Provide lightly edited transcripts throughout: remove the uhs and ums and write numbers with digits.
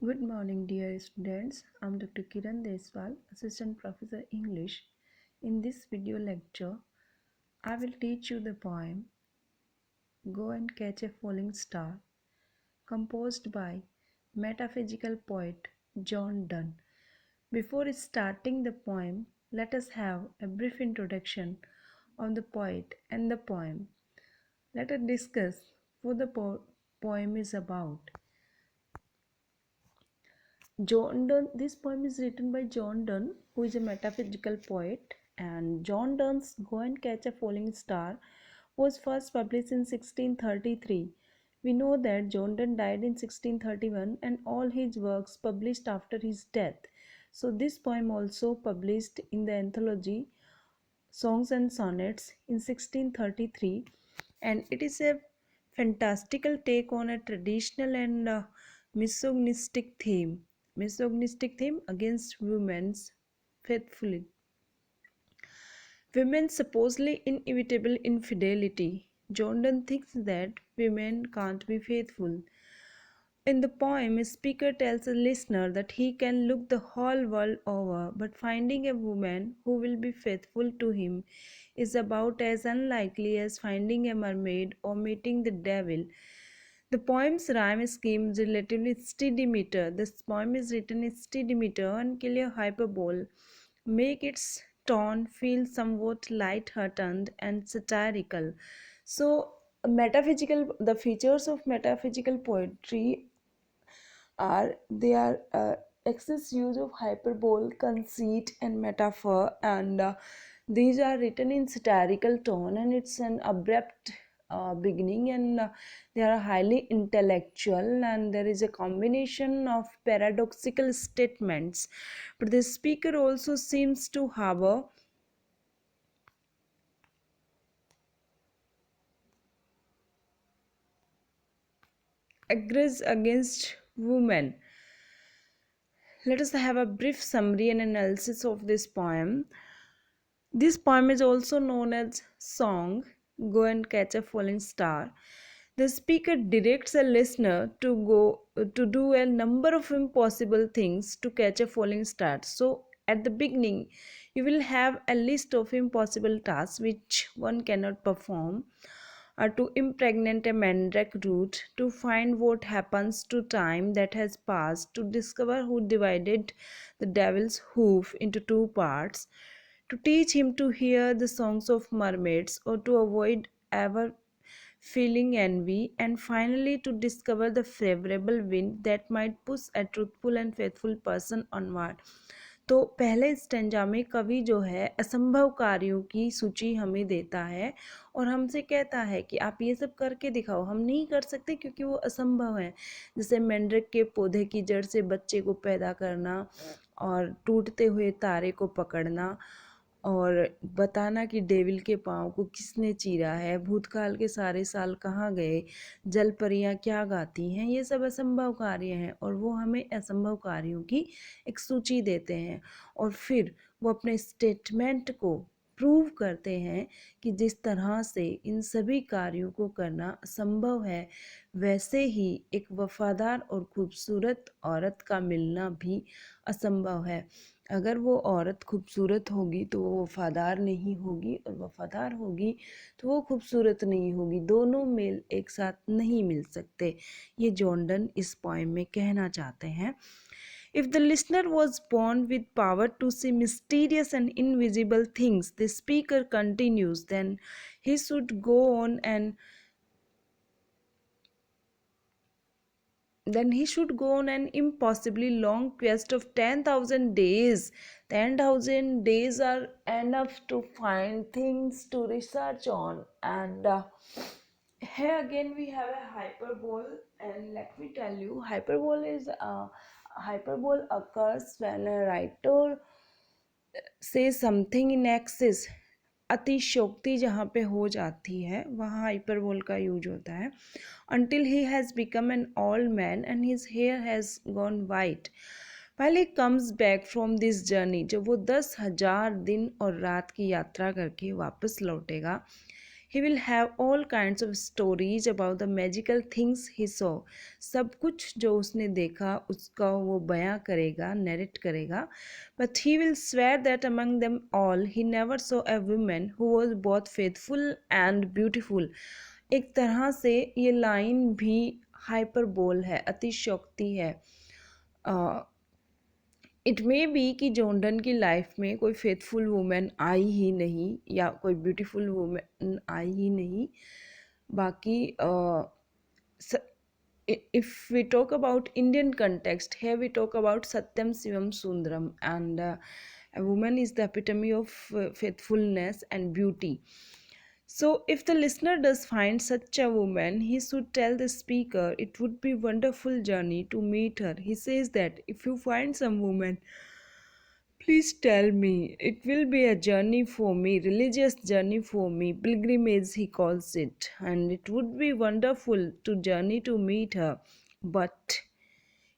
Good morning, dear students. I'm Dr. Kiran Deshwal, Assistant Professor English. In this video lecture, I will teach you the poem Go and Catch a Falling Star, composed by metaphysical poet John Donne. Before starting the poem, let us have a brief introduction of the poet and the poem. Let us discuss what the poem is about. John Donne. This poem is written by John Donne, who is a metaphysical poet. And John Donne's Go and Catch a Falling Star was first published in 1633. We know that John Donne died in 1631 and all his works published after his death. So this poem also published in the anthology Songs and Sonnets in 1633, and it is a fantastical take on a traditional and misogynistic theme against women's supposedly inevitable infidelity. Jordan thinks that women can't be faithful. In the poem, a speaker tells a listener that he can look the whole world over, but finding a woman who will be faithful to him is about as unlikely as finding a mermaid or meeting the devil. The poem's rhyme scheme is relatively steady meter. This poem is written in steady meter and clear hyperbole, make its tone feel somewhat light-hearted and satirical. So, the features of metaphysical poetry are they are excess use of hyperbole, conceit, and metaphor, and these are written in satirical tone, and it's an abrupt beginning, and they are highly intellectual, and there is a combination of paradoxical statements. But the speaker also seems to harbor aggress against women. Let us have a brief summary and analysis of this poem. This poem is also known as Song, Go and Catch a Falling Star. The speaker directs a listener to do a number of impossible things to catch a falling star. So at the beginning, you will have a list of impossible tasks which one cannot perform, or to impregnate a mandrake root, to find what happens to time that has passed, to discover who divided the devil's hoof into two parts, to teach him to hear the songs of mermaids, or to avoid ever feeling envy, and finally to discover the favorable wind that might push a truthful and faithful person onward. तो पहले stanza में कवि जो है असंभव कार्यों की सूची हमें देता है और हमसे कहता है कि आप ये सब करके दिखाओ, हम नहीं कर सकते क्योंकि वो असंभव है। जैसे मैंड्रिक के पौधे की जड़ से बच्चे को पैदा करना और टूटते हुए तारे को पकड़ना और बताना कि डेविल के पाँव को किसने चीरा है, भूतकाल के सारे साल कहाँ गए, जल परियाँ क्या गाती हैं, ये सब असंभव कार्य हैं और वो हमें असंभव कार्यों की एक सूची देते हैं और फिर वो अपने स्टेटमेंट को प्रूव करते हैं कि जिस तरह से इन सभी कार्यों को करना असंभव है, वैसे ही एक वफादार और खूबसूरत औरत का मिलना भी असंभव है। अगर वो औरत खूबसूरत होगी तो वो वफादार नहीं होगी, और वफादार होगी तो वो खूबसूरत नहीं होगी, दोनों मेल एक साथ नहीं मिल सकते। ये जॉन डन इस पोएम में कहना चाहते हैं। If the listener was born with power to see mysterious and invisible things, the speaker continues, he should go on and then he should go on an impossibly long quest of 10,000 days. 10,000 days are enough to find things to research on. And here again we have a hyperbole, and let me tell you, hyperbole occurs when a writer says something in excess. अतिशयोक्ति जहाँ पे हो जाती है वहाँ hyperbole का use होता है। Until he has become an old man and his hair has gone white. While he comes back from this journey, जब वो 10,000 दिन और रात की यात्रा करके वापस लौटेगा, He will have all kinds of stories about the magical things he saw. सब कुछ जो उसने देखा उसका वो बयां करेगा, नरेट करेगा. But he will swear that among them all he never saw a woman who was both faithful and beautiful. एक तरह से ये लाइन भी हाइपरबोल है, अतिशयोक्ति है. इट मे बी कि जॉनडन की लाइफ में कोई फेथफुल वुमेन आई ही नहीं या कोई ब्यूटीफुल वुमेन आई ही नहीं. बाकी if we talk about Indian context, here we talk about Satyam Shivam Sundaram, and a woman is the epitome of faithfulness and beauty. So, if the listener does find such a woman, he should tell the speaker it would be wonderful journey to meet her. He says that if you find some woman, please tell me. It will be a journey for me, religious journey for me, pilgrimage he calls it, and it would be wonderful to journey to meet her. But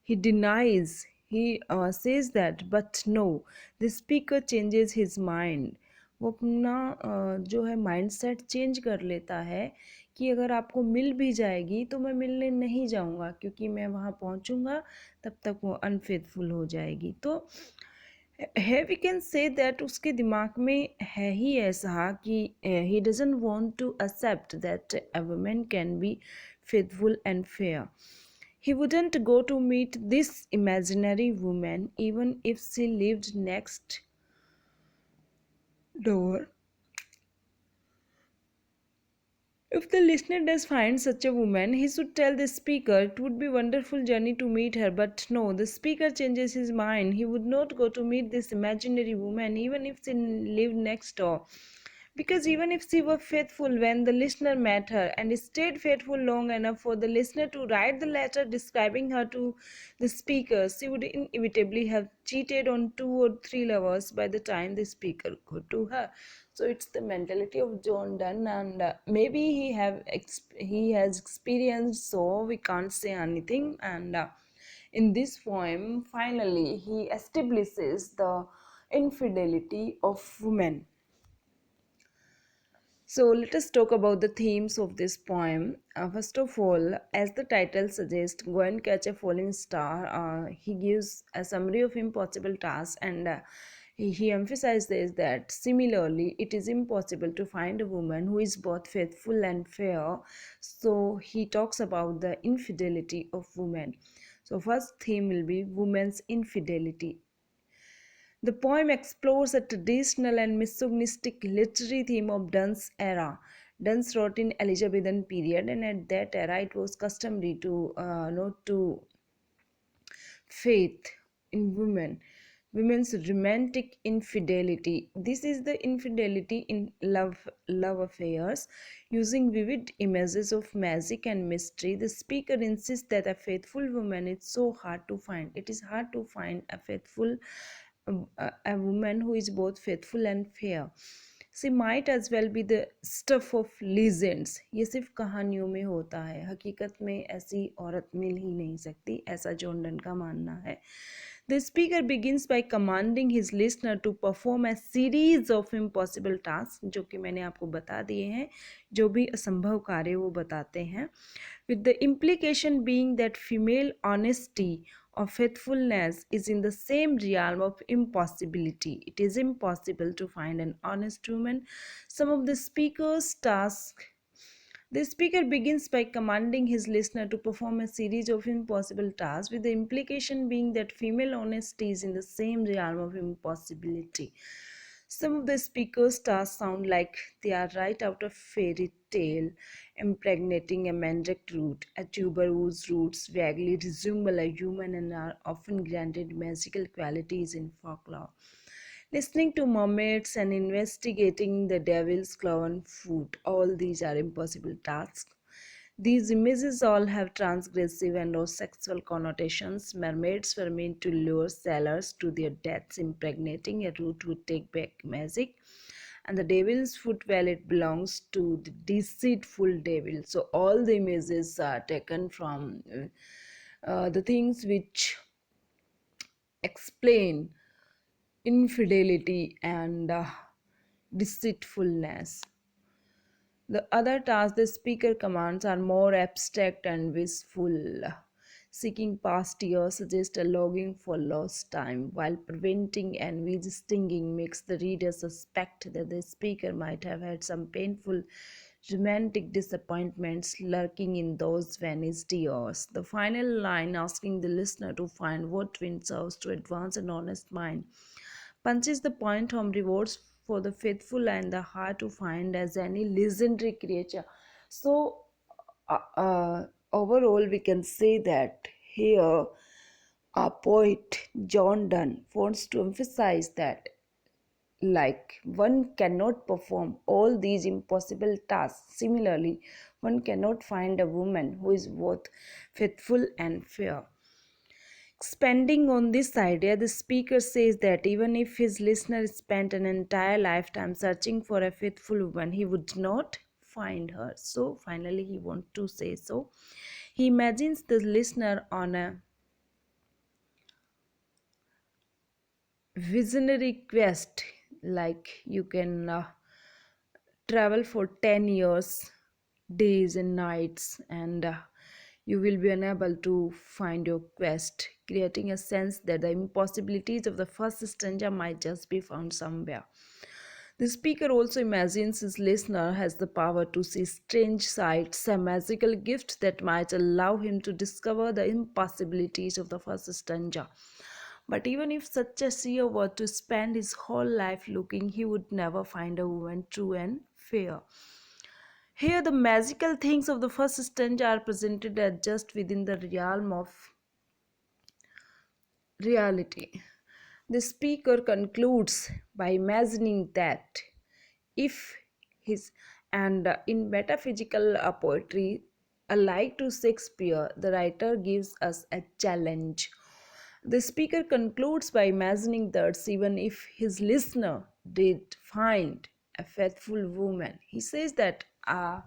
he denies. He says that, but no. The speaker changes his mind. वो अपना जो है mindset change कर लेता है कि अगर आपको मिल भी जाएगी तो मैं मिलने नहीं जाऊंगा, क्योंकि मैं वहाँ पहुँचूंगा तब तक वो अनफेथफुल हो जाएगी. तो है वी कैन से दैट उसके दिमाग में है ही ऐसा कि he doesn't want to accept that a woman can be faithful and fair. He wouldn't go to meet this imaginary woman even if she lived next door. If the listener does find such a woman, he should tell the speaker it would be a wonderful journey to meet her. But no, the speaker changes his mind. He would not go to meet this imaginary woman even if she lived next door. Because even if she were faithful when the listener met her and stayed faithful long enough for the listener to write the letter describing her to the speaker, she would inevitably have cheated on 2 or 3 lovers by the time the speaker got to her. So it's the mentality of John Donne, and maybe he has experienced, so we can't say anything. And in this poem, finally, he establishes the infidelity of women. So let us talk about the themes of this poem. First of all, as the title suggests, Go and Catch a Falling Star, he gives a summary of impossible tasks, and he emphasizes that similarly, it is impossible to find a woman who is both faithful and fair. So he talks about the infidelity of women. So first theme will be women's infidelity. The poem explores a traditional and misogynistic literary theme of Donne's era. Donne wrote in Elizabethan period, and at that era it was customary to note to faith in women, women's romantic infidelity. This is the infidelity in love affairs. Using vivid images of magic and mystery, the speaker insists that a faithful woman is so hard to find. It is hard to find a faithful a woman who is both faithful and fair. She might as well be the stuff of legends. ये सिर्फ कहानियों में होता है, हकीकत में ऐसी औरत मिल ही नहीं सकती, ऐसा जॉन डन का मानना है. The speaker begins by commanding his listener to perform a series of impossible tasks, जो कि मैंने आपको बता दिए हैं, जो भी असंभव कार्य वो बताते हैं, with the implication being that female honesty or faithfulness is in the same realm of impossibility. It is impossible to find an honest woman. Some of the speaker's tasks. The speaker begins by commanding his listener to perform a series of impossible tasks, with the implication being that female honesty is in the same realm of impossibility. Some of the speaker's tasks sound like they are right out of fairy tale. Impregnating a mandrake root, a tuber whose roots vaguely resemble a human and are often granted magical qualities in folklore. Listening to mermaids and investigating the devil's cloven foot, all these are impossible tasks. These images all have transgressive and or sexual connotations. Mermaids were meant to lure sailors to their deaths. Impregnating a root would take back magic. And the devil's foot, well, it belongs to the deceitful devil. So all the images are taken from the things which explain infidelity and deceitfulness. The other tasks the speaker commands are more abstract and wistful. Seeking past years suggests a longing for lost time, while preventing envy's stinging makes the reader suspect that the speaker might have had some painful romantic disappointments lurking in those vanished years. The final line asking the listener to find what wind serves to advance an honest mind punches the point home rewards for the faithful and the hard to find as any legendary creature. So, overall, we can say that here our poet John Donne wants to emphasize that like one cannot perform all these impossible tasks. Similarly, one cannot find a woman who is both faithful and fair. Expanding on this idea, the speaker says that even if his listener spent an entire lifetime searching for a faithful woman, he would not find her. So, finally, he wants to say so. He imagines the listener on a visionary quest, like you can travel for 10 years, days and nights, and you will be unable to find your quest, creating a sense that the impossibilities of the first stranger might just be found somewhere. The speaker also imagines his listener has the power to see strange sights, a magical gift that might allow him to discover the impossibilities of the first stranger. But even if such a seer were to spend his whole life looking, he would never find a woman true and fair. Here, the magical things of the first stanza are presented as just within the realm of reality. The speaker concludes by imagining that if his and in metaphysical poetry, alike to Shakespeare, the writer gives us a challenge. The speaker concludes by imagining that even if his listener did find a faithful woman, he says that I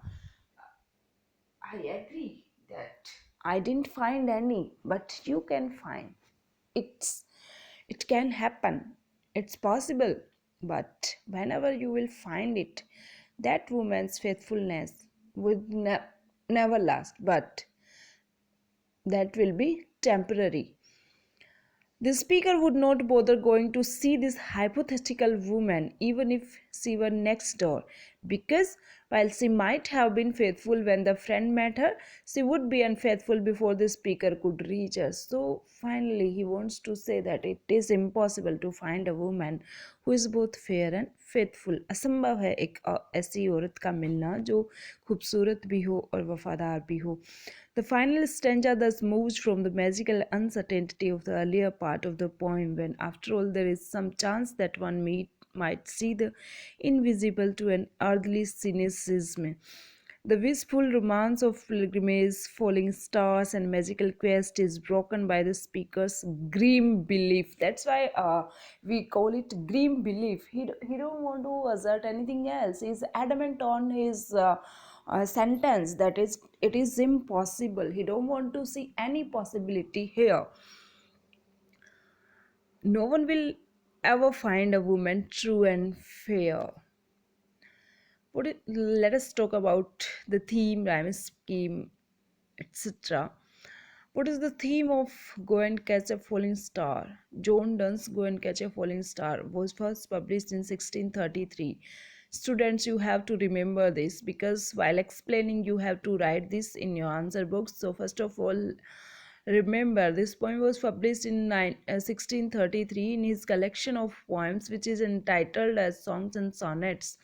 agree that I didn't find any, but you can find. It's it can happen. It's possible. But whenever you will find it, that woman's faithfulness would never last, but that will be temporary. The speaker would not bother going to see this hypothetical woman even if she were next door, because while she might have been faithful when the friend met her, she would be unfaithful before the speaker could reach her. So finally, he wants to say that it is impossible to find a woman who is both fair and faithful. असंभव है एक ऐसी औरत का मिलना जो खूबसूरत भी हो और वफादार भी हो. The final stanza thus moves from the magical uncertainty of the earlier part of the poem, when after all there is some chance that one might see the invisible, to an earthly cynicism. The wistful romance of pilgrimage, falling stars, and magical quest is broken by the speaker's grim belief. That's why we call it grim belief. He don't want to assert anything else. He's adamant on his sentence that is it is impossible. He don't want to see any possibility here. No one will ever find a woman true and fair. Let us talk about the theme, rhyme scheme, etc. What is the theme of Go and Catch a Falling Star? John Donne's Go and Catch a Falling Star was first published in 1633. Students, you have to remember this because while explaining, you have to write this in your answer box. So, first of all, remember this poem was published in 1633 in his collection of poems, which is entitled as Songs and Sonnets,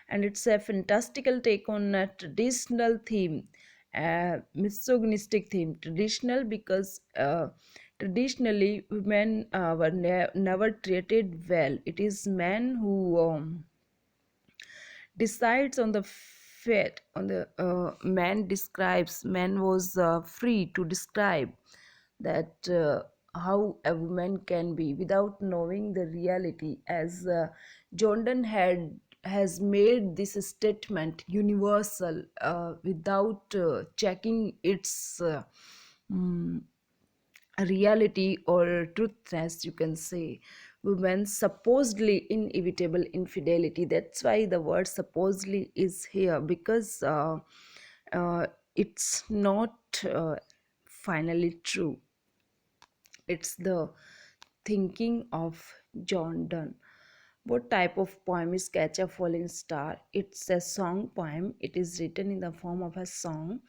and it's a fantastical take on a traditional theme, a misogynistic theme. Traditional because traditionally women were never treated well. It is men who decides on the fate on the man describes man was free to describe that how a woman can be without knowing the reality, as Jordan had has made this statement universal without checking its mm, reality or truthness, you can say. women's supposedly inevitable infidelity. That's why the word supposedly is here, because uh, it's not finally true. It's the thinking of John Donne. What type of poem is Catch a Falling Star? It's a song poem. It is written in the form of a song.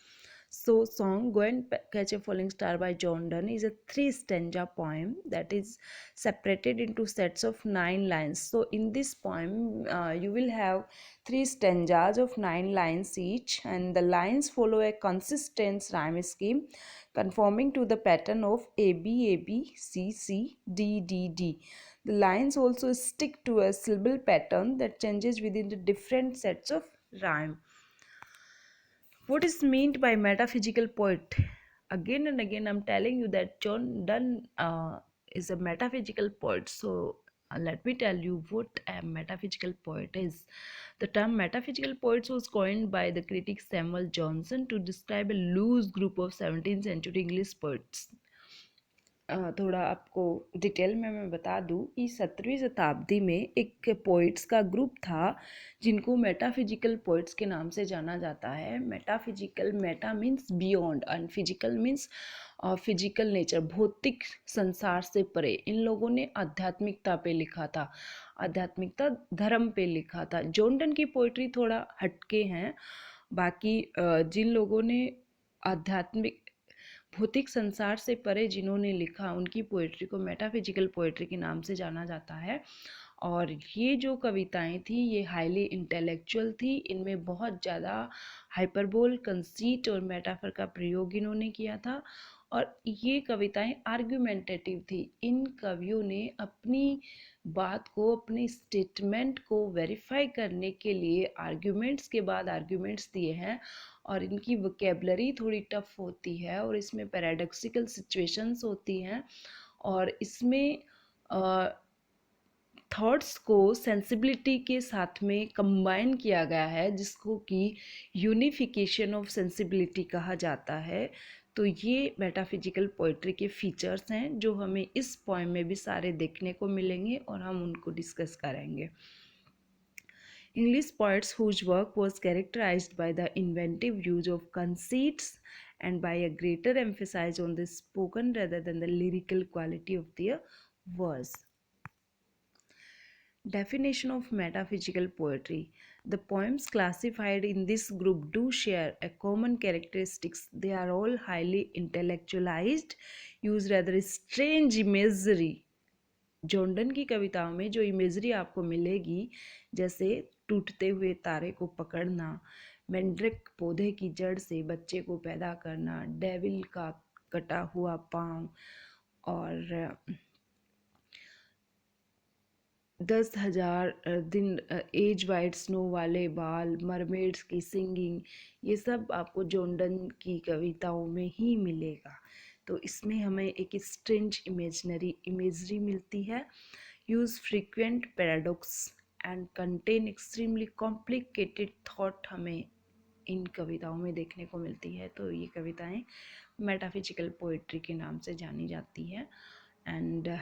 So, song Go and Catch a Falling Star by John Donne is a three stanza poem that is separated into sets of 9 lines. So, in this poem, you will have three stanzas of 9 lines each, and the lines follow a consistent rhyme scheme conforming to the pattern of A B A B C C D D D. The lines also stick to a syllable pattern that changes within the different sets of rhyme. What is meant by metaphysical poet? Again and again, I'm telling you that John Donne is a metaphysical poet. So, let me tell you what a metaphysical poet is. The term metaphysical poets was coined by the critic Samuel Johnson to describe a loose group of 17th century English poets. थोड़ा आपको detail में मैं बता दूं कि 17वीं शताब्दी में एक पोइट्स का ग्रुप था जिनको मेटाफिजिकल पोइट्स के नाम से जाना जाता है. Metaphysical, Meta means beyond and physical means physical nature, भौतिक संसार से परे. इन लोगों ने आध्यात्मिकता पे लिखा था, आध्यात्मिकता धर्म पे लिखा था. जॉन डन की पोइट्री थोड़ा हटके हैं. बाकी जिन लोगों ने आध्यात्मिक भौतिक संसार से परे जिन्होंने लिखा, उनकी पोइट्री को मेटाफिजिकल पोइट्री के नाम से जाना जाता है. और ये जो कविताएं थी ये हाईली इंटेलेक्चुअल थी. इनमें बहुत ज़्यादा हाइपरबोल, कंसीट और मेटाफर का प्रयोग इन्होंने किया था. और ये कविताएं आर्ग्यूमेंटेटिव थी. इन कवियों ने अपनी बात को, अपनी स्टेटमेंट को वेरीफाई करने के लिए आर्ग्यूमेंट्स के बाद आर्ग्यूमेंट्स दिए हैं. और इनकी वोकेबलरी थोड़ी टफ होती है और इसमें पैराडॉक्सिकल सिचुएशंस होती हैं. और इसमें थॉट्स को सेंसिबिलिटी के साथ में कंबाइन किया गया है, जिसको कि यूनिफिकेशन ऑफ सेंसिबिलिटी कहा जाता है. तो ये मेटाफिजिकल पोइट्री के फीचर्स हैं जो हमें इस पोएम में भी सारे देखने को मिलेंगे और हम उनको डिस्कस करेंगे. English poets whose work was characterized by the inventive use of conceits and by a greater emphasis on the spoken rather than the lyrical quality of their verse. Definition of metaphysical poetry. The poems classified in this group do share a common characteristics. They are all highly intellectualized, use rather strange imagery. John Donne की कविताओं में जो imagery आपको मिलेगी, जैसे टूटते हुए तारे को पकड़ना, मैंड्रिक पौधे की जड़ से बच्चे को पैदा करना, डेविल का कटा हुआ पाँव, और 10,000 दिन, एज वाइट स्नो वाले बाल, मरमेड्स की सिंगिंग, ये सब आपको जॉन डन की कविताओं में ही मिलेगा. तो इसमें हमें एक स्ट्रेंज इमेजरी मिलती है. Use frequent paradox and contain extremely complicated thought हमें इन कविताओं में देखने को मिलती है. तो ये कविताएं मेटाफिजिकल पोइट्री के नाम से जानी जाती हैं. And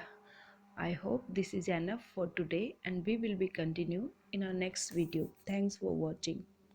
I hope this is enough for today and we will be continue in our next video. Thanks for watching.